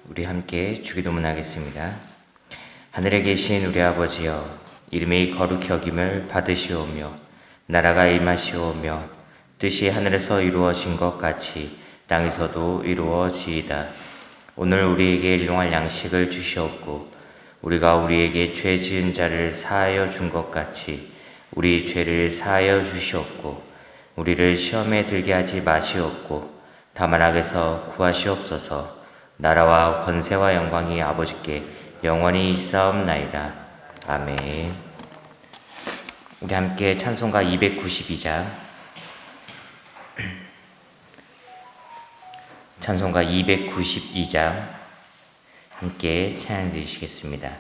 우리 함께 주기도문 하겠습니다. 하늘에 계신 우리 아버지여, 이름이 거룩히 여김을 받으시오며 나라가 임하시오며 뜻이 하늘에서 이루어진 것 같이 땅에서도 이루어지이다. 오늘 우리에게 일용할 양식을 주시옵고 우리가 우리에게 죄 지은 자를 사하여 준 것 같이 우리 죄를 사하여 주시옵고 우리를 시험에 들게 하지 마시옵고 다만 악에서 구하시옵소서. 나라와 권세와 영광이 아버지께 영원히 있사옵나이다. 아멘. 우리 함께 찬송가 292장 찬송가 292장 함께 찬양 드리시겠습니다.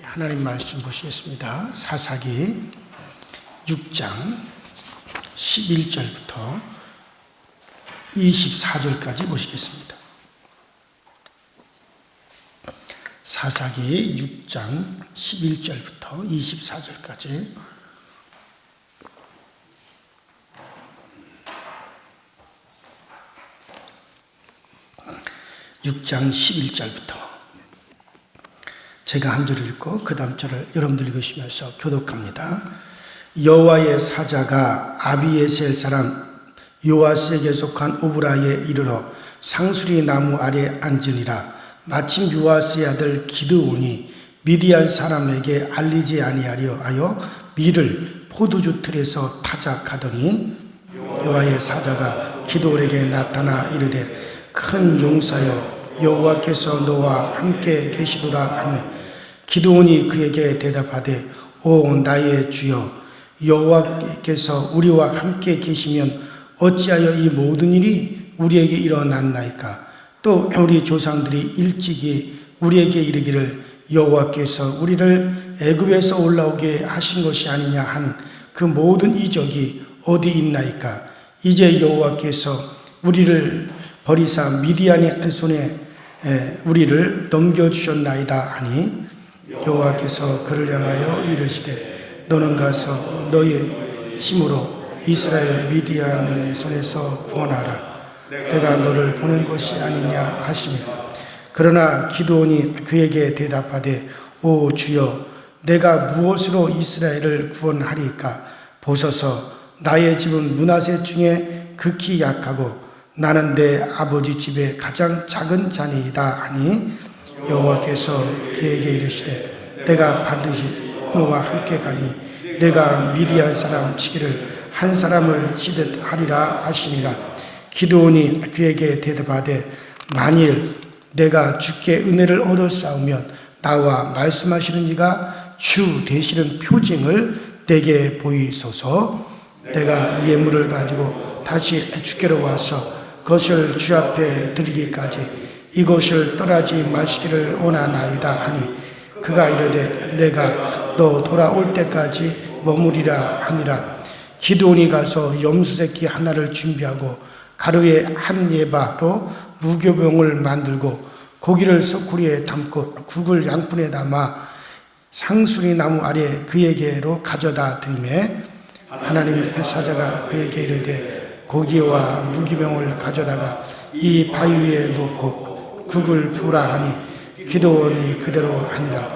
하나님 말씀 보시겠습니다. 사사기 6장 11절부터 24절까지 보시겠습니다. 사사기 6장 11절부터 24절까지 (6장 11절부터) 제가 한 줄 읽고 그 다음 절을 여러분들 읽으시면서 교독합니다. 여호와의 사자가 아비에셀 사람 요아스에게 속한 오브라에 이르러 상수리 나무 아래 앉으니라. 마침 요아스의 아들 기드온이 미디안 사람에게 알리지 아니하려 하여 밀을 포도주 틀에서 타작하더니 여호와의 사자가 기드온에게 나타나 이르되 큰 용사여 여호와께서 너와 함께 계시도다 하며 기드온이 그에게 대답하되 오 나의 주여 여호와께서 우리와 함께 계시면 어찌하여 이 모든 일이 우리에게 일어났나이까. 또 우리 조상들이 일찍이 우리에게 이르기를 여호와께서 우리를 애굽에서 올라오게 하신 것이 아니냐 한 그 모든 이적이 어디 있나이까. 이제 여호와께서 우리를 버리사 미디안의 손에 우리를 넘겨주셨나이다 하니 여호와께서 그를 향하여 이르시되 너는 가서 너의 힘으로 이스라엘 미디안의 손에서 구원하라. 내가 너를 보낸 것이 아니냐 하시니 그러나 기드온이 그에게 대답하되 오 주여 내가 무엇으로 이스라엘을 구원하리까. 보소서 나의 집은 므낫세 중에 극히 약하고 나는 내 아버지 집의 가장 작은 자니이다 하니 여호와께서 그에게 이르시되 내가 반드시 너와 함께 가니 내가 미디안 사람 치기를 한 사람을 치듯 하리라 하시니라. 기드온이 그에게 대답하되 만일 내가 주께 은혜를 얻었사오면 나와 말씀하시는 이가 주 되시는 표징을 내게 보이소서. 내가 예물을 가지고 다시 주께로 와서 그것을 주 앞에 드리기까지 이곳을 떠나지 마시기를 원하나이다 하니 그가 이르되 내가 너 돌아올 때까지 머무리라 하니라. 기드온이 가서 염소새끼 하나를 준비하고 가루에 한 예바로 무교병을 만들고 고기를 소쿠리에 담고 국을 양푼에 담아 상수리 나무 아래 그에게로 가져다 드리매 하나님의 사자가 그에게 이르되 고기와 무기병을 가져다가 이 바위 위에 놓고 국을 부으라 하니 기드온이 그대로 하니라.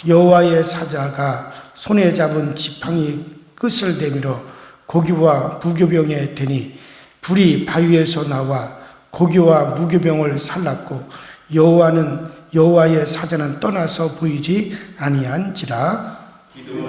여호와의 사자가 손에 잡은 지팡이 끝을 내밀어 고기와 무교병에 대니 불이 바위에서 나와 고기와 무교병을 살랐고 여호와의 사자는 떠나서 보이지 아니한지라.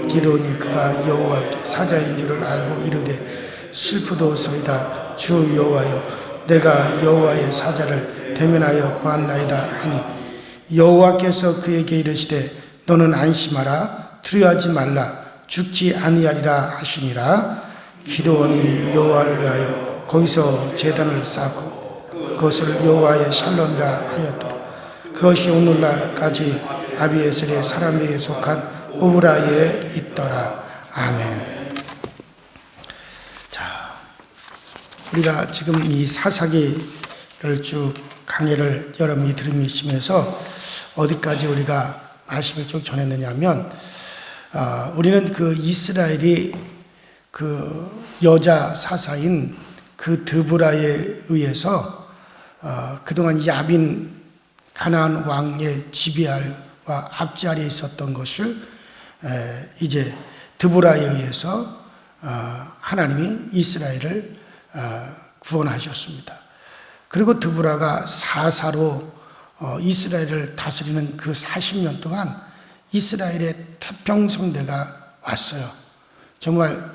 기드온이 그가 여호와 사자인 줄을 알고 이르되 슬프도소이다. 주 여호와여 내가 여호와의 사자를 대면하여 보았나이다 하니 여호와께서 그에게 이르시되 너는 안심하라. 두려워하지 말라. 죽지 아니하리라 하시니라. 기드온이 여호와를 위하여 거기서 제단을 쌓고 그것을 여호와의 샬롬이라 하였더라. 그것이 오늘날까지 아비에셀의 사람에게 속한 오브라에 있더라. 아멘. 자, 우리가 지금 이 사사기를 쭉 강의를 여러분이 들으시면서 어디까지 우리가 말씀을 쭉 전했느냐면 우리는 그 이스라엘이 그 여자 사사인 그 드보라에 의해서 그동안 야빈 가나안 왕의 지배와 압제 아래에 있었던 것을 이제 드보라에 의해서 하나님이 이스라엘을 구원하셨습니다. 그리고 드보라가 사사로 이스라엘을 다스리는 그 40년 동안 이스라엘의 태평성대가 왔어요. 정말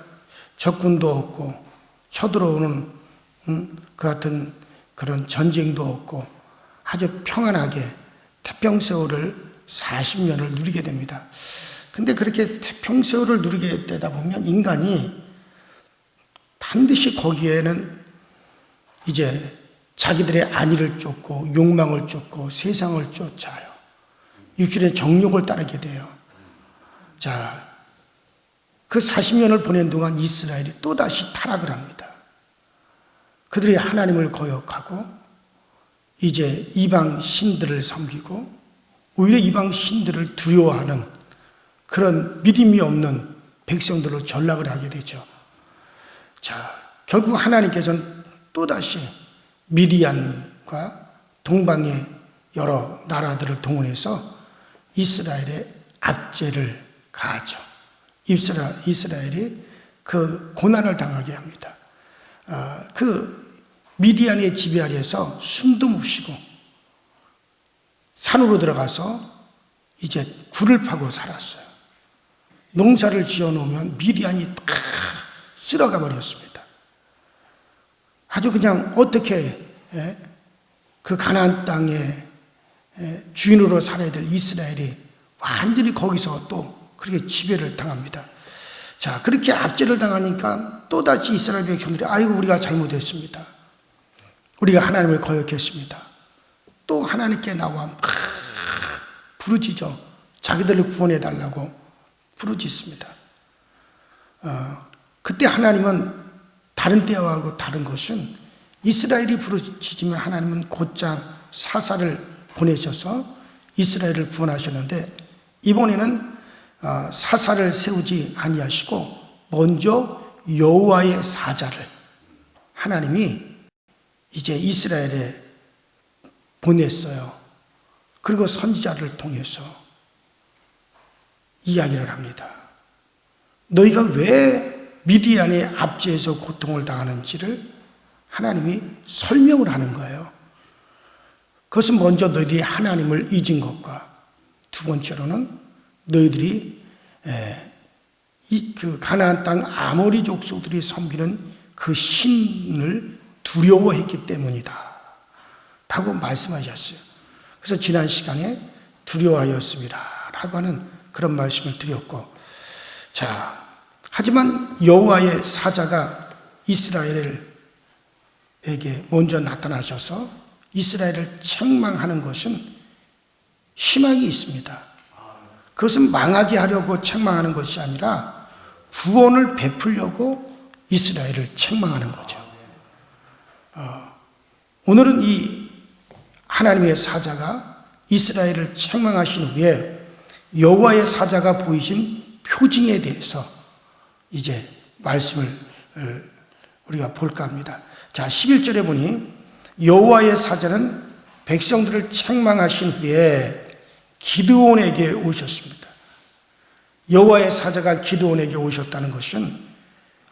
적군도 없고 쳐들어오는 그 같은 그런 전쟁도 없고 아주 평안하게 태평세월을 40년을 누리게 됩니다. 근데 그렇게 태평세월을 누리게 되다 보면 인간이 반드시 거기에는 이제 자기들의 안위를 쫓고 욕망을 쫓고 세상을 쫓아요. 육신의 정욕을 따르게 돼요. 자, 그 40년을 보낸 동안 이스라엘이 또다시 타락을 합니다. 그들이 하나님을 거역하고 이제 이방 신들을 섬기고 오히려 이방 신들을 두려워하는 그런 믿음이 없는 백성들로 전락을 하게 되죠. 자, 결국 하나님께서는 또다시 미디안과 동방의 여러 나라들을 동원해서 이스라엘의 압제를 가하죠. 이스라엘이 그 고난을 당하게 합니다. 그 미디안의 지배 아래에서 숨도 못 쉬고 산으로 들어가서 이제 굴을 파고 살았어요. 농사를 지어놓으면 미디안이 다 쓸어가 버렸습니다. 아주 그냥 어떻게 그 가나안 땅의 주인으로 살아야 될 이스라엘이 완전히 거기서 또 그렇게 지배를 당합니다. 자, 그렇게 압제를 당하니까 또다시 이스라엘 백성들이 아이고 우리가 잘못했습니다. 우리가 하나님을 거역했습니다. 또 하나님께 나와 막 부르짖어 자기들을 구원해 달라고 부르짖습니다. 그때 하나님은 다른 때와 다른 것은 이스라엘이 부르짖으면 하나님은 곧장 사사를 보내셔서 이스라엘을 구원하셨는데 이번에는 사사를 세우지 아니하시고 먼저 여호와의 사자를 하나님이 이제 이스라엘에 보냈어요. 그리고 선지자를 통해서 이야기를 합니다. 너희가 왜 미디안의 압제에서 고통을 당하는지를 하나님이 설명을 하는 거예요. 그것은 먼저 너희들이 하나님을 잊은 것과 두 번째로는 너희들이 그 가나안 땅 아모리 족속들이 섬기는 그 신을 두려워했기 때문이다 라고 말씀하셨어요. 그래서 지난 시간에 두려워하였습니다 라고 하는 그런 말씀을 드렸고, 자, 하지만 여호와의 사자가 이스라엘에게 먼저 나타나셔서 이스라엘을 책망하는 것은 희망이 있습니다. 그것은 망하게 하려고 책망하는 것이 아니라 구원을 베풀려고 이스라엘을 책망하는 거죠. 오늘은 이 하나님의 사자가 이스라엘을 책망하신 후에 여호와의 사자가 보이신 표징에 대해서 이제 말씀을 우리가 볼까 합니다. 자, 11절에 보니 여호와의 사자는 백성들을 책망하신 후에 기드온에게 오셨습니다. 여호와의 사자가 기드온에게 오셨다는 것은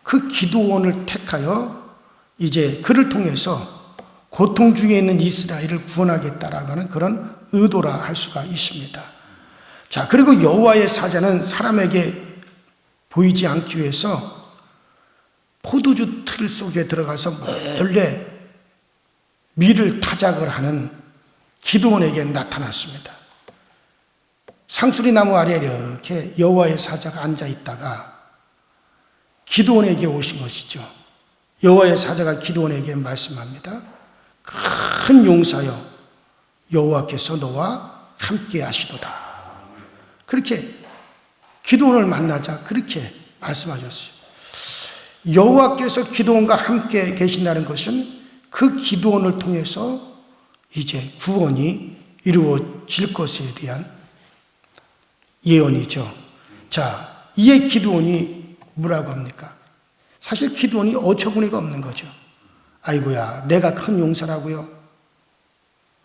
그 기드온을 택하여 이제 그를 통해서 고통 중에 있는 이스라엘을 구원하겠다라고 하는 그런 의도라 할 수가 있습니다. 자, 그리고 여호와의 사자는 사람에게 보이지 않기 위해서 포도주 틀 속에 들어가서 몰래 밀을 타작을 하는 기드온에게 나타났습니다. 상수리 나무 아래에 이렇게 여호와의 사자가 앉아 있다가 기드온에게 오신 것이죠. 여호와의 사자가 기드온에게 말씀합니다. 큰 용사여, 여호와께서 너와 함께 하시도다. 그렇게 기드온을 만나자 그렇게 말씀하셨어요. 여호와께서 기드온과 함께 계신다는 것은 그 기드온을 통해서 이제 구원이 이루어질 것에 대한 예언이죠. 자, 이에 기드온이 뭐라고 합니까? 사실 기드온이 어처구니가 없는 거죠. 아이고야, 내가 큰 용사라고요?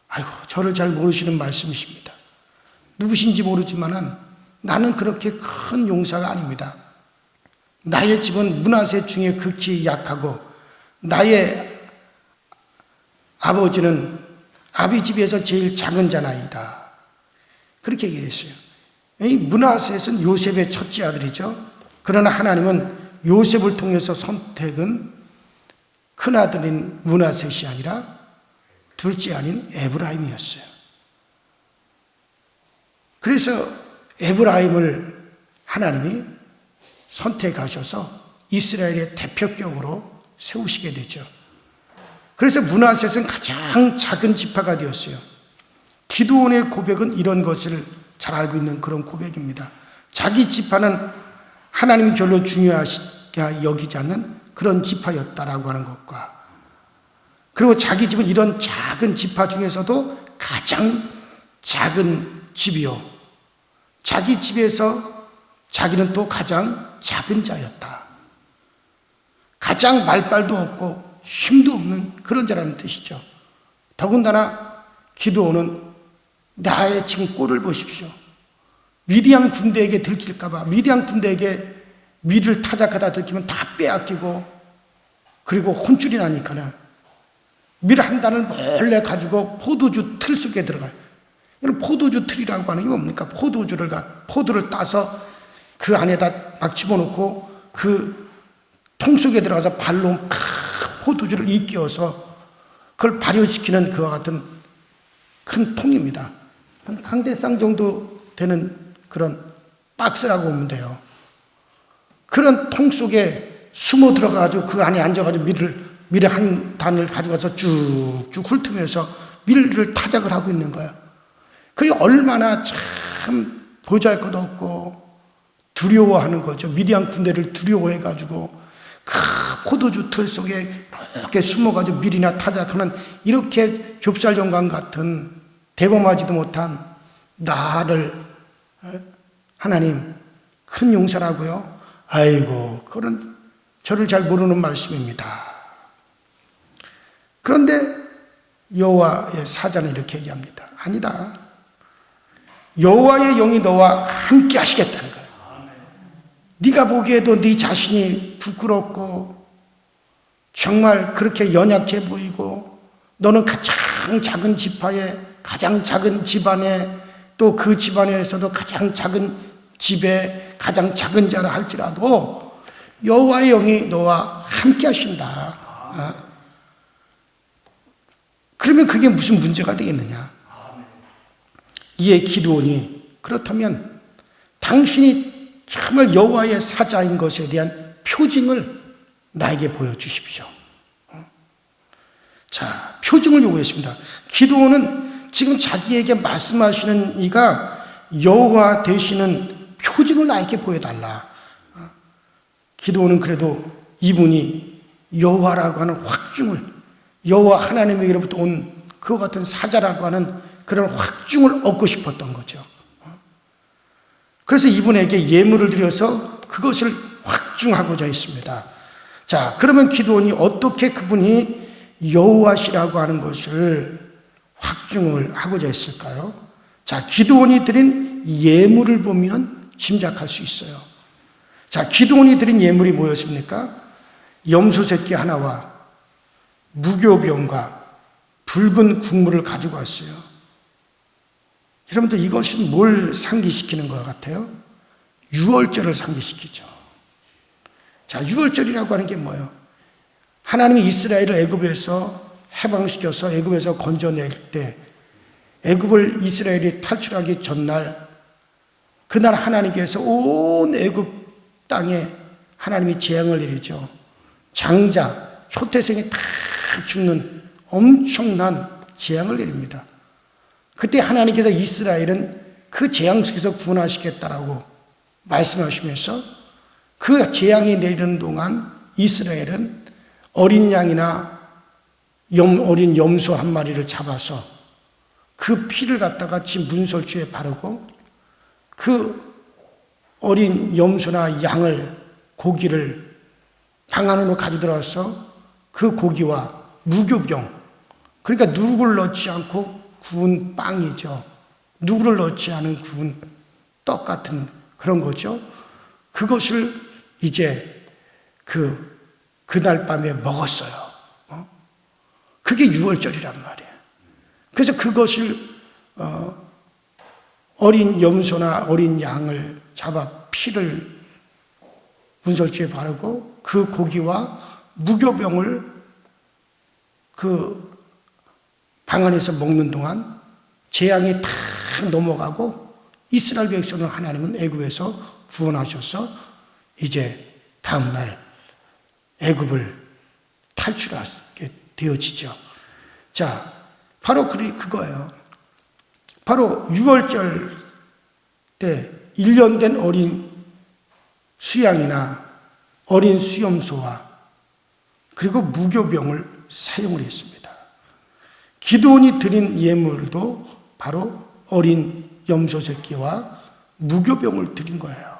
아이고, 저를 잘 모르시는 말씀이십니다. 누구신지 모르지만 나는 그렇게 큰 용사가 아닙니다. 나의 집은 므낫세 중에 극히 약하고 나의 아버지는 아비 집에서 제일 작은 자나이다. 그렇게 얘기했어요. 이 므낫셋은 요셉의 첫째 아들이죠. 그러나 하나님은 요셉을 통해서 선택은 큰아들인 므낫셋이 아니라 둘째 아닌 에브라임이었어요. 그래서 에브라임을 하나님이 선택하셔서 이스라엘의 대표격으로 세우시게 되죠. 그래서 므낫셋은 가장 작은 지파가 되었어요. 기드온의 고백은 이런 것을 잘 알고 있는 그런 고백입니다. 자기 지파는 하나님이 별로 중요하게 여기지 않는 그런 지파였다라고 하는 것과, 그리고 자기 집은 이런 작은 지파 중에서도 가장 작은 집이요, 자기 집에서 자기는 또 가장 작은 자였다. 가장 말빨도 없고 힘도 없는 그런 자라는 뜻이죠. 더군다나 기드온은 나의 지금 꼴을 보십시오. 미디안 군대에게 들킬까봐, 미디안 군대에게 밀을 타작하다 들키면 다 빼앗기고, 그리고 혼쭐이 나니까는 밀 한 단을 몰래 가지고 포도주 틀 속에 들어가요. 이런 포도주 틀이라고 하는 게 뭡니까? 포도를 따서 그 안에다 막 집어넣고 그 통 속에 들어가서 발로 포도주를 이끼어서 그걸 발효시키는 그와 같은 큰 통입니다. 한 강대상 정도 되는 그런 박스라고 보면 돼요. 그런 통 속에 숨어 들어가가지고 그 안에 앉아가지고 밀을 한 단을 가져가서 쭉쭉 훑으면서 밀을 타작을 하고 있는 거야. 그리고 얼마나 참 보잘것없고 두려워하는 거죠. 미디안 군대를 두려워해가지고 그 포도주 틀 속에 이렇게 숨어가지고 밀이나 타작하는 이렇게 좁쌀정강 같은 대범하지도 못한 나를 하나님 큰 용사라고요? 아이고, 그런 저를 잘 모르는 말씀입니다. 그런데 여호와의 사자는 이렇게 얘기합니다. 아니다. 여호와의 영이 너와 함께 하시겠다는 거예요. 네가 보기에도 네 자신이 부끄럽고 정말 그렇게 연약해 보이고 너는 가장 작은 지파에 가장 작은 집안에 또 그 집안에서도 가장 작은 집에 가장 작은 자라 할지라도 여호와의 영이 너와 함께 하신다. 그러면 그게 무슨 문제가 되겠느냐? 이에 기드온이 그렇다면 당신이 정말 여호와의 사자인 것에 대한 표징을 나에게 보여주십시오. 자, 표징을 요구했습니다. 기드온은 지금 자기에게 말씀하시는 이가 여호와 되시는 표징을 나에게 보여달라. 기드온은 그래도 이분이 여호와라고 하는 확증을, 여호와 하나님에게로부터 온 그와 같은 사자라고 하는 그런 확증을 얻고 싶었던 거죠. 그래서 이분에게 예물을 드려서 그것을 확증하고자 했습니다. 자, 그러면 기드온이 어떻게 그분이 여호와시라고 하는 것을 확증을 하고자 했을까요? 자, 기드온이 드린 예물을 보면 짐작할 수 있어요. 자, 기드온이 드린 예물이 뭐였습니까? 염소 새끼 하나와 무교병과 붉은 국물을 가지고 왔어요. 여러분들 이것은 뭘 상기시키는 것 같아요? 유월절을 상기시키죠. 자, 유월절이라고 하는 게 뭐예요? 하나님이 이스라엘을 애굽에서 해방시켜서 애굽에서 건져낼 때 애굽을 이스라엘이 탈출하기 전날 그날 하나님께서 온 애굽 땅에 하나님이 재앙을 내리죠. 장자, 초태생이 다 죽는 엄청난 재앙을 내립니다. 그때 하나님께서 이스라엘은 그 재앙 속에서 구원하시겠다라고 말씀하시면서 그 재앙이 내리는 동안 이스라엘은 어린 양이나 어린 염소 한 마리를 잡아서 그 피를 갖다가 지 문설주에 바르고 그 어린 염소나 양을 고기를 방 안으로 가져들어와서 그 고기와 무교병, 그러니까 누구를 넣지 않고 구운 빵이죠. 누구를 넣지 않은 구운 떡 같은 그런 거죠. 그것을 이제 그날 밤에 먹었어요. 그게 유월절이란 말이에요. 그래서 그것을 어린 염소나 어린 양을 잡아 피를 문설주에 바르고 그 고기와 무교병을 그 방 안에서 먹는 동안 재앙이 다 넘어가고 이스라엘 백성을 하나님은 애굽에서 구원하셔서 이제 다음날 애굽을 탈출하게 되어지죠. 자, 바로 그거예요. 바로 6월절 때 1년 된 어린 수양이나 어린 수염소와 그리고 무교병을 사용을 했습니다. 기드온이 드린 예물도 바로 어린 염소 새끼와 무교병을 드린 거예요.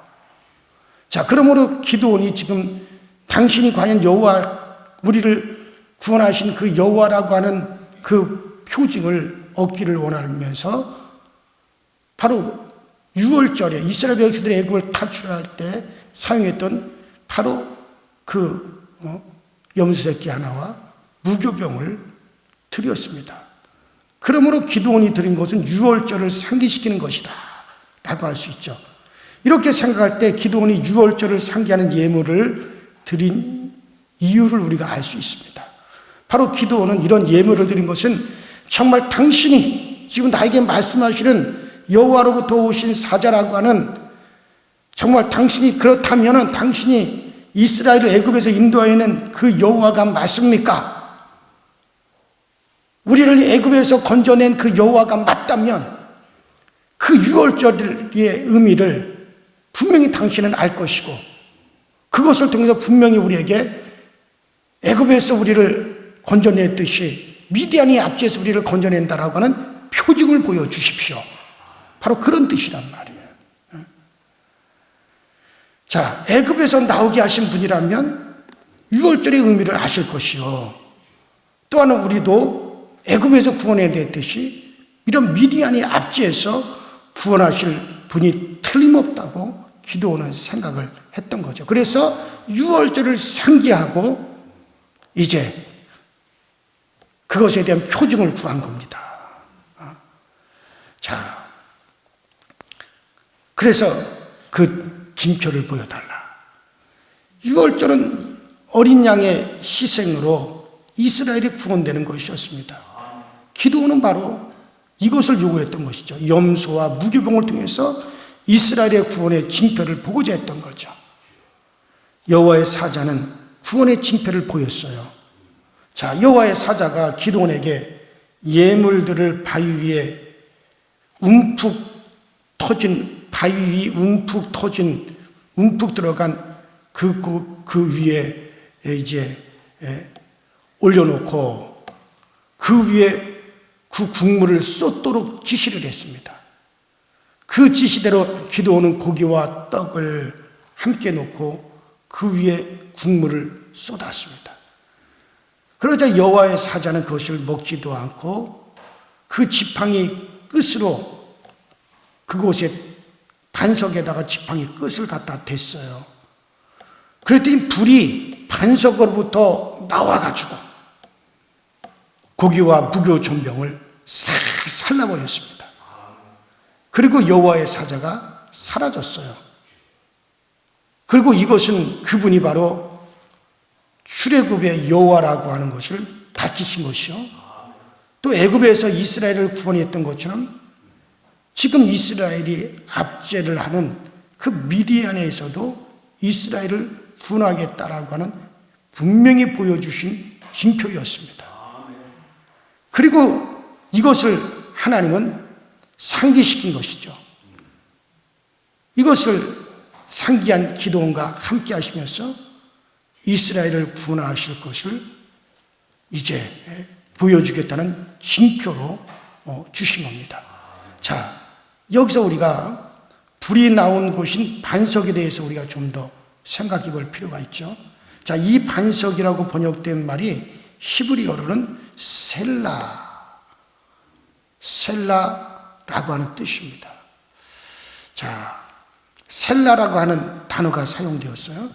자, 그러므로 기드온이 지금 당신이 과연 여호와, 우리를 구원하신 그 여호와라고 하는 그 표징을 얻기를 원하면서 바로 6월절에 이스라엘 백성들이 애굽을 탈출할 때 사용했던 바로 그 염소 새끼 하나와 무교병을 드렸습니다. 그러므로 기드온이 드린 것은 6월절을 상기시키는 것이다 라고 할 수 있죠. 이렇게 생각할 때 기드온이 6월절을 상기하는 예물을 드린 이유를 우리가 알 수 있습니다. 바로 기드온은 이런 예물을 드린 것은 정말 당신이 지금 나에게 말씀하시는 여호와로부터 오신 사자라고 하는 정말 당신이 그렇다면은 당신이 이스라엘을 애굽에서 인도하여낸 그 여호와가 맞습니까? 우리를 애굽에서 건져낸 그 여호와가 맞다면 그 유월절의 의미를 분명히 당신은 알 것이고 그것을 통해서 분명히 우리에게 애굽에서 우리를 건져냈듯이 미디안이 앞지에서 우리를 건져낸다라고 하는 표징을 보여주십시오. 바로 그런 뜻이란 말이에요. 자, 애굽에서 나오게 하신 분이라면 유월절의 의미를 아실 것이요. 또 하나 우리도 애굽에서 구원해냈듯이 이런 미디안의 압제에서 구원하실 분이 틀림없다고 기도하는 생각을 했던 거죠. 그래서 유월절을 상기하고 이제 그것에 대한 표징을 구한 겁니다. 자, 그래서 그 징표를 보여달라. 유월절은 어린 양의 희생으로 이스라엘이 구원되는 것이었습니다. 기도는 바로 이것을 요구했던 것이죠. 염소와 무교병을 통해서 이스라엘의 구원의 징표를 보고자 했던 거죠. 여호와의 사자는 구원의 징표를 보였어요. 자, 여호와의 사자가 기드온에게 예물들을 바위 위에 움푹 터진 바위 위 움푹 들어간 그 위에 이제 올려놓고 그 위에 그 국물을 쏟도록 지시를 했습니다. 그 지시대로 기드온은 고기와 떡을 함께 놓고 그 위에 국물을 쏟았습니다. 그러자 여호와의 사자는 그것을 먹지도 않고 그 지팡이 끝으로 그곳에 반석에다가 지팡이 끝을 갖다 댔어요. 그랬더니 불이 반석으로부터 나와가지고 고기와 무교 전병을 싹 살라버렸습니다. 그리고 여호와의 사자가 사라졌어요. 그리고 이것은 그분이 바로 출애굽의 여호와라고 하는 것을 밝히신 것이요. 또 애굽에서 이스라엘을 구원했던 것처럼 지금 이스라엘이 압제를 하는 그 미디안에서도 이스라엘을 구원하겠다라고 하는 분명히 보여주신 징표였습니다. 그리고 이것을 하나님은 상기시킨 것이죠. 이것을 상기한 기드온과 함께 하시면서 이스라엘을 구원하실 것을 이제 보여주겠다는 징표로 주신 겁니다. 자, 여기서 우리가 불이 나온 곳인 반석에 대해서 우리가 좀 더 생각해 볼 필요가 있죠. 자, 이 반석이라고 번역된 말이 히브리어로는 셀라라고 하는 뜻입니다. 자, 셀라라고 하는 단어가 사용되었어요.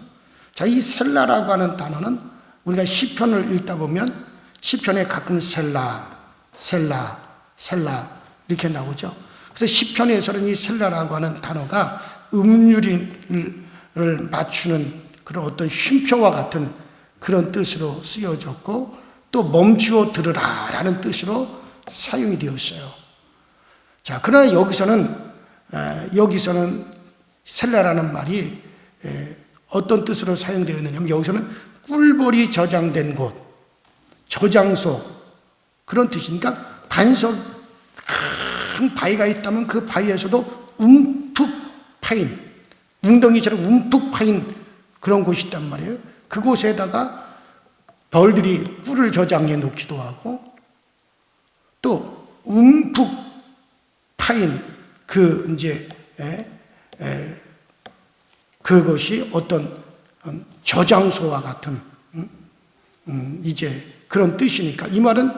자, 이 셀라라고 하는 단어는 우리가 시편을 읽다 보면 시편에 가끔 셀라 이렇게 나오죠. 그래서 시편에서는 이 셀라라고 하는 단어가 음률을 맞추는 그런 어떤 쉼표와 같은 그런 뜻으로 쓰여졌고 또 멈추어 들으라라는 뜻으로 사용이 되었어요. 자, 그러나 여기서는 셀라라는 말이 어떤 뜻으로 사용되었느냐면 여기서는 꿀벌이 저장된 곳, 저장소 그런 뜻이니까 반석 큰 바위가 있다면 그 바위에서도 움푹 파인 웅덩이처럼 움푹 파인 그런 곳이 있단 말이에요. 그곳에다가 벌들이 꿀을 저장해 놓기도 하고 또 움푹 파인 그것이 어떤 저장소와 같은 이제 그런 뜻이니까 이 말은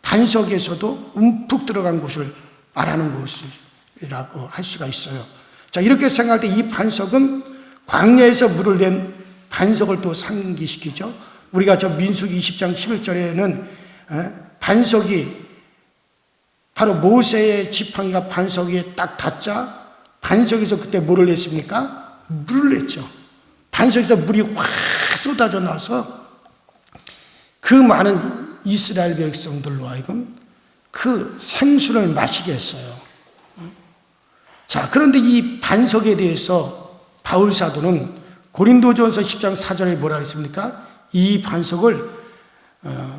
반석에서도 움푹 들어간 곳을 말하는 것이라고 할 수가 있어요. 자, 이렇게 생각할 때 이 반석은 광야에서 물을 낸 반석을 또 상기시키죠. 우리가 저 민수기 20장 11절에는 반석이 바로 모세의 지팡이가 반석 위에 딱 닿자 반석에서 그때 뭐를 냈습니까? 물을 냈죠. 반석에서 물이 확 쏟아져 나서 그 많은 이스라엘 백성들로 하여금 그 생수를 마시게 했어요. 자, 그런데 이 반석에 대해서 바울 사도는 고린도전서 10장 4절에 뭐라 그랬습니까? 이 반석을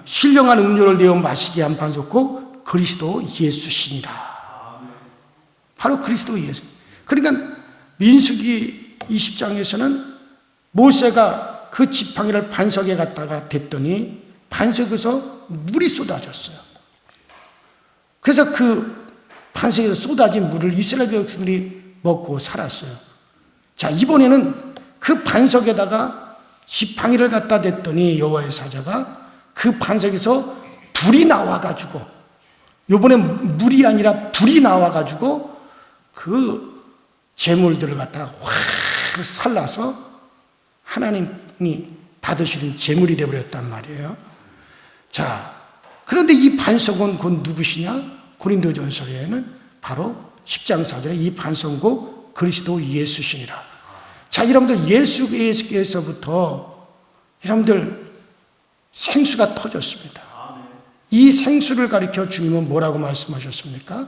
신령한 음료를 내어 마시게 한 반석고 그리스도 예수시니라. 바로 그리스도 예수. 그러니까 민수기 20장에서는 모세가 그 지팡이를 반석에 갖다가 댔더니 반석에서 물이 쏟아졌어요. 그래서 그 반석에서 쏟아진 물을 이스라엘 백성들이 먹고 살았어요. 자, 이번에는 그 반석에다가 지팡이를 갖다 댔더니 여호와의 사자가 그 반석에서 불이 나와가지고, 이번에 물이 아니라 불이 나와가지고 그 재물들을 갖다가 확 살라서 하나님이 받으시는 재물이 되어버렸단 말이에요. 자, 그런데 이 반석은 곧 누구시냐? 고린도전서에는 바로 10장 4절에 이 반석은 그리스도 예수시니라. 자, 여러분들 예수께서부터 여러분들 생수가 터졌습니다. 이 생수를 가리켜 주님은 뭐라고 말씀하셨습니까?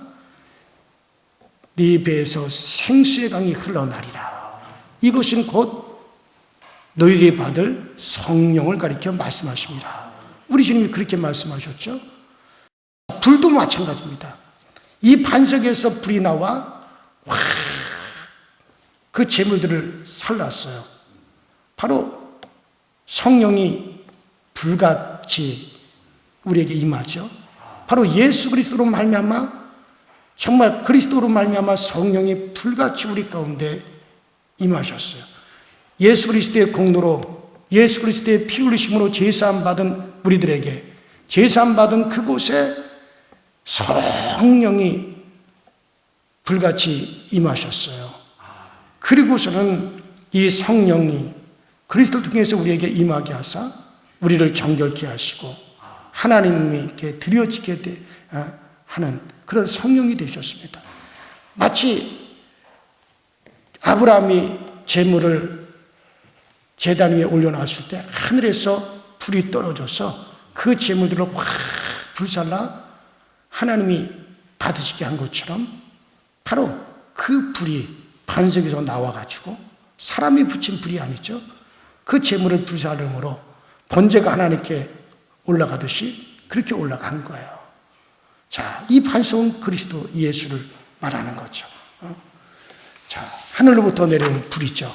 네 배에서 생수의 강이 흘러나리라. 이것은 곧 너희들이 받을 성령을 가리켜 말씀하십니다. 우리 주님이 그렇게 말씀하셨죠. 불도 마찬가지입니다. 이 반석에서 불이 나와 그 재물들을 살랐어요. 바로 성령이 불같이 우리에게 임하죠. 바로 예수 그리스도로 말미암아, 정말 그리스도로 말미암아 성령이 불같이 우리 가운데 임하셨어요. 예수 그리스도의 공로로, 예수 그리스도의 피 흘리심으로 제사함 받은 우리들에게, 제사함 받은 그곳에 성령이 불같이 임하셨어요. 그리고서는 이 성령이 그리스도를 통해서 우리에게 임하게 하사 우리를 정결케 하시고 하나님께 드려지게 하는 그런 성령이 되셨습니다. 마치 아브라함이 제물을 제단 위에 올려놨을 때 하늘에서 불이 떨어져서 그 제물들을 확 불살라 하나님이 받으시게 한 것처럼 바로 그 불이 반석에서 나와가지고 사람이 붙인 불이 아니죠. 그 제물을 불살름으로 번제가 하나님께 올라가듯이 그렇게 올라간 거예요. 자, 이 반석은 그리스도 예수를 말하는 거죠. 자, 하늘로부터 내려온 불이죠.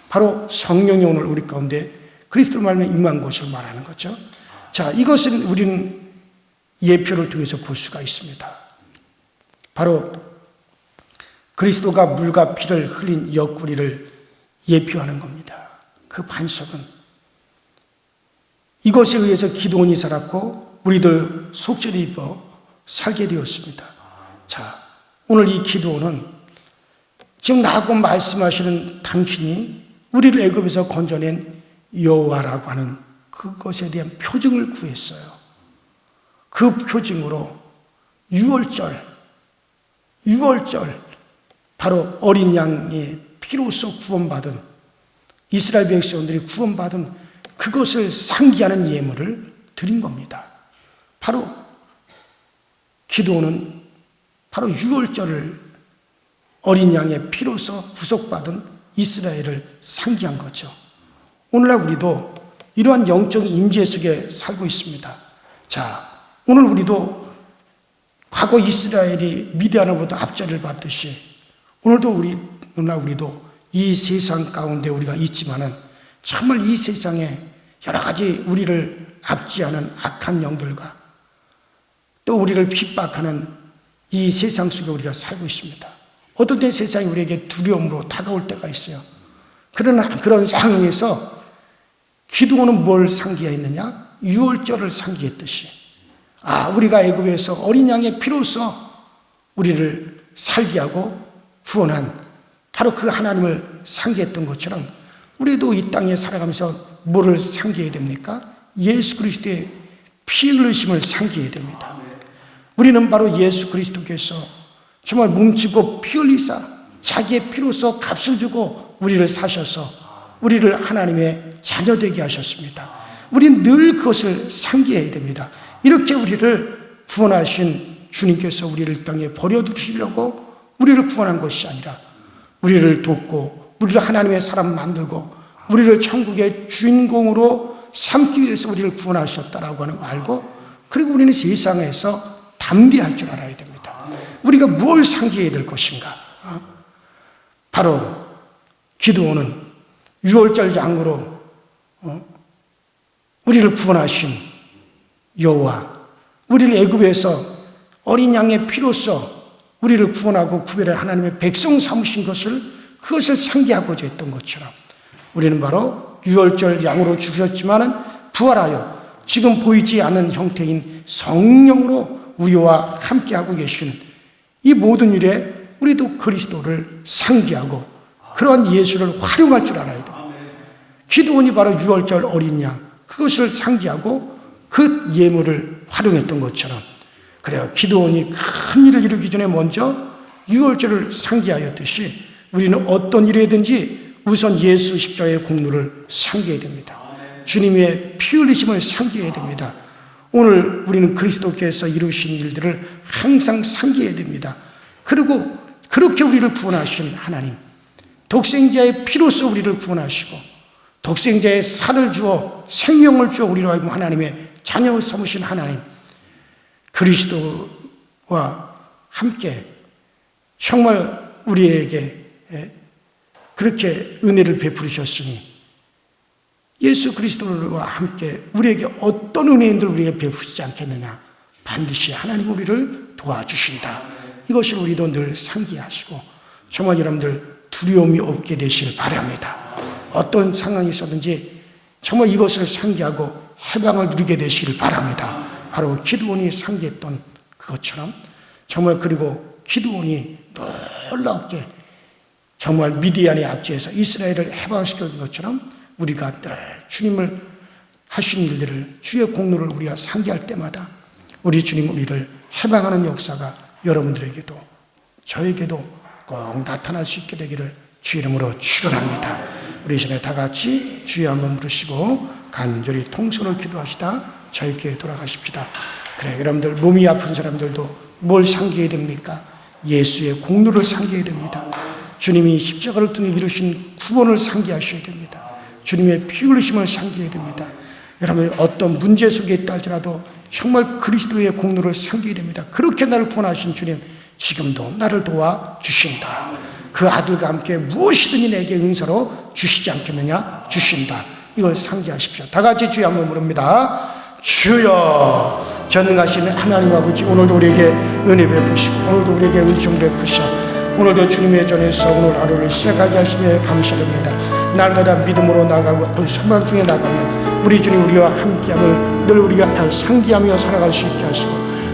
바로 성령이 오늘 우리 가운데 그리스도로 말미암아 임한 것을 말하는 거죠. 자, 이것은 우리는 예표를 통해서 볼 수가 있습니다. 바로 그리스도가 물과 피를 흘린 옆구리를 예표하는 겁니다. 그 반석은 이것에 의해서 기도원이 살았고 우리들 속죄를 입어 살게 되었습니다. 자, 오늘 이 기도원은 지금 나하고 말씀하시는 당신이 우리를 애굽에서 건져낸 여호와라고 하는 그것에 대한 표징을 구했어요. 그 표징으로 6월절 바로 어린 양의 피로써 구원받은 이스라엘 백성들이 구원받은 그것을 상기하는 예물을 드린 겁니다. 바로 기도는 바로 6월절을 어린 양의 피로써 구속받은 이스라엘을 상기한 거죠. 오늘날 우리도 이러한 영적 임재 속에 살고 있습니다. 자, 오늘 우리도 과거 이스라엘이 미디안으로부터 압제를 받듯이 오늘날 우리도 이 세상 가운데 우리가 있지만은 정말 이 세상에 여러 가지 우리를 압제하는 악한 영들과 또 우리를 핍박하는 이 세상 속에 우리가 살고 있습니다. 어떤 때 세상이 우리에게 두려움으로 다가올 때가 있어요. 그러나 그런 상황에서 기도는 뭘 상기했느냐? 6월절을 상기했듯이 우리가 애굽에서 어린 양의 피로써 우리를 살게 하고 구원한 바로 그 하나님을 상기했던 것처럼 우리도 이 땅에 살아가면서 뭐를 상기해야 됩니까? 예수 그리스도의 피 흘리심을 상기해야 됩니다. 우리는 바로 예수 그리스도께서 정말 뭉치고 피 흘리사 자기의 피로써 값을 주고 우리를 사셔서 우리를 하나님의 자녀되게 하셨습니다. 우리는 늘 그것을 상기해야 됩니다. 이렇게 우리를 구원하신 주님께서 우리를 땅에 버려두시려고 우리를 구원한 것이 아니라 우리를 돕고 우리를 하나님의 사람 만들고 우리를 천국의 주인공으로 삼기 위해서 우리를 구원하셨다라고 하는 거 알고, 그리고 우리는 세상에서 담대할 줄 알아야 됩니다. 우리가 뭘 상기해야 될 것인가? 바로 기드온은 유월절 양으로 우리를 구원하신 여호와, 우리를 애굽에서 어린 양의 피로써 우리를 구원하고 구별해 하나님의 백성 삼으신 것을, 그것을 상기하고자 했던 것처럼 우리는 바로 유월절 양으로 죽으셨지만은 부활하여 지금 보이지 않는 형태인 성령으로 우리와 함께하고 계시는 이 모든 일에 우리도 그리스도를 상기하고 그러한 예수를 활용할 줄 알아야 됩니다. 기드온이 바로 유월절 어린 양, 그것을 상기하고 그 예물을 활용했던 것처럼, 그래요, 기드온이 큰 일을 이루기 전에 먼저 유월절을 상기하였듯이 우리는 어떤 일이든지 우선 예수 십자가의 공로를 상기해야 됩니다. 주님의 피 흘리심을 상기해야 됩니다. 오늘 우리는 그리스도께서 이루신 일들을 항상 상기해야 됩니다. 그리고 그렇게 우리를 구원하신 하나님, 독생자의 피로써 우리를 구원하시고 독생자의 살을 주어 생명을 주어 우리로 하여금 하나님의 자녀 삼으신 하나님, 그리스도와 함께 정말 우리에게 그렇게 은혜를 베푸셨으니 예수 그리스도와 함께 우리에게 어떤 은혜인들 우리에게 베푸시지 않겠느냐. 반드시 하나님 우리를 도와주신다. 이것을 우리도 늘 상기하시고 정말 여러분들 두려움이 없게 되시길 바랍니다. 어떤 상황이 있었든지 정말 이것을 상기하고 해방을 누리게 되시길 바랍니다. 바로 기드온이 상기했던 그것처럼 정말, 그리고 기드온이 놀랍게 정말 미디안의 압제에서 이스라엘을 해방시킨 것처럼 우리가 늘 주님을 하신 일들을, 주의 공로를 우리가 상기할 때마다 우리 주님 우리를 해방하는 역사가 여러분들에게도 저에게도 꼭 나타날 수 있게 되기를 주 이름으로 축원합니다. 우리 이전에 다 같이 주여 한번 부르시고 간절히 통성으로 기도하시다 저에게 돌아가십시다. 그래, 여러분들 몸이 아픈 사람들도 뭘 상기해야 됩니까? 예수의 공로를 상기해야 됩니다. 주님이 십자가를 통해 이루신 구원을 상기하셔야 됩니다. 주님의 피 흘리심을 상기해야 됩니다. 여러분 어떤 문제 속에 있다 할지라도 정말 그리스도의 공로를 상기해야 됩니다. 그렇게 나를 구원하신 주님, 지금도 나를 도와주신다. 그 아들과 함께 무엇이든지 내게 은사로 주시지 않겠느냐? 주신다. 이걸 상기하십시오. 다 같이 주여 한번 부릅니다. 주여, 전능하신 하나님 아버지, 오늘도 우리에게 은혜 베푸시고 오늘도 우리에게 은총 베푸셔 오늘도 주님의 전에서 오늘 하루를 시작하게 하시며 감사드립니다. 날마다 믿음으로 나가고 소망 중에 나가면 우리 주님 우리와 함께함을 늘 우리가 상기하며 살아갈 수 있게 하시고,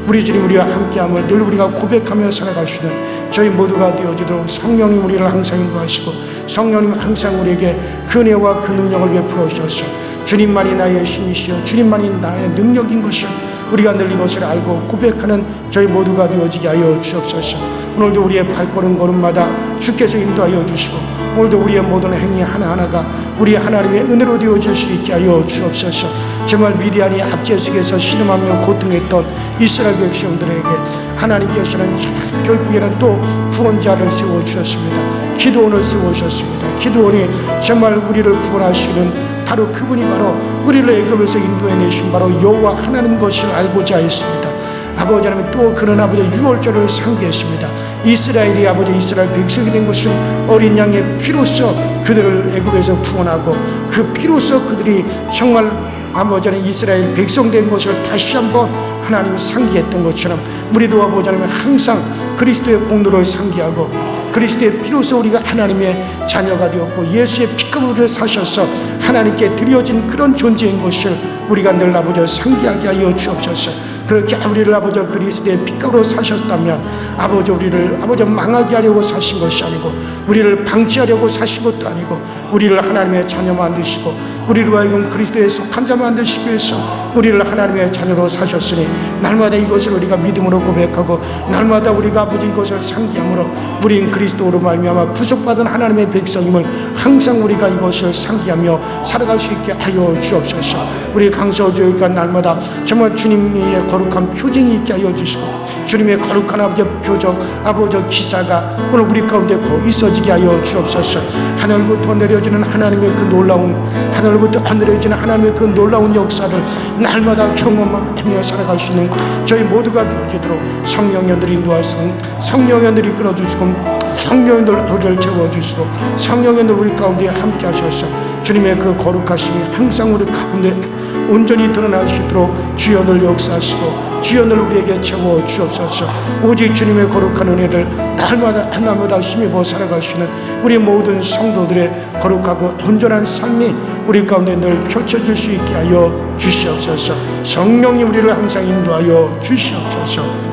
우리 주님 우리와 함께함을 늘 우리가 고백하며 살아갈 수 있는 저희 모두가 되어지도록 성령님 우리를 항상 인도하시고 성령님 항상 우리에게 그 은혜와 그 능력을 베풀어 주셔서 주님만이 나의 힘이시여 주님만이 나의 능력인 것을 우리가 늘 이것을 알고 고백하는 저희 모두가 되어지게 하여 주옵소서. 오늘도 우리의 발걸음 걸음마다 주께서 인도하여 주시고 오늘도 우리의 모든 행위 하나하나가 우리 하나님의 은혜로 되어질 수 있게 하여 주옵소서. 정말 미디안이 압제 속에서 신음하며 고통했던 이스라엘 백성들에게 하나님께서는 결국에는 또 구원자를 세워주셨습니다. 기드온을 세우셨습니다. 기드온이 정말 우리를 구원하시는 바로 그분이 바로 우리를 애굽에서 인도해내신 바로 여호와 하나님 것을 알고자 했습니다. 아버지 하나님, 또 그런 아버지 유월절을 상기했습니다. 이스라엘이 아버지 이스라엘 백성이 된 것은 어린 양의 피로써 그들을 애굽에서 구원하고 그 피로써 그들이 정말 아버지 하나님 이스라엘 백성 된 것을 다시 한번 하나님이 상기했던 것처럼 우리도 아버지 하나님 항상 그리스도의 공로를 상기하고 그리스도의 피로써 우리가 하나님의 자녀가 되었고 예수의 피값으로 사셔서 하나님께 드려진 그런 존재인 것을 우리가 늘 아버지 상기하게 하여 주옵소서. 그렇게 우리를 아버지 그리스도의 피값으로 사셨다면 아버지 우리를 아버지 망하게 하려고 사신 것이 아니고 우리를 방치하려고 사신 것도 아니고 우리를 하나님의 자녀 만드시고 우리로 하여금 그리스도에 속한 자 만드시기 위해서 우리를 하나님의 자녀로 사셨으니 날마다 이것을 우리가 믿음으로 고백하고 날마다 우리가 아버지 이것을 상기함으로 우리는 그리스도로 말미암아 구속받은 하나님의 백성임을 항상 우리가 이것을 상기하며 살아갈 수 있게 하여 주옵소서. 우리 강서교회가 날마다 정말 주님의 거룩한 표징이 있게 하여 주시고 주님의 거룩한 아버지 표적 아버지 기사가 오늘 우리 가운데 꼭 있어지게 펼쳐지게 하여 주옵소서. 하늘부터 내려지는 하나님의 그 놀라운, 하늘부터 내려지는 하나님의 그 놀라운 역사를 날마다 경험하며 살아갈 수 있는 저희 모두가 되어지도록 성령님들이 인도하시고, 성령님들이 끌어주시고, 성령님들 우리를 채워주시고, 성령님들 우리 가운데 함께 하셔서 주님의 그 거룩하심이 항상 우리 가운데 온전히 드러날 수 있도록 주연을 역사하시고 주연을 우리에게 채워 주옵소서. 오직 주님의 거룩한 은혜를 날마다 힘입어 살아갈 수 있는 우리 모든 성도들의 거룩하고 온전한 삶이 우리 가운데 늘 펼쳐질 수 있게 하여 주시옵소서. 성령님 우리를 항상 인도하여 주시옵소서.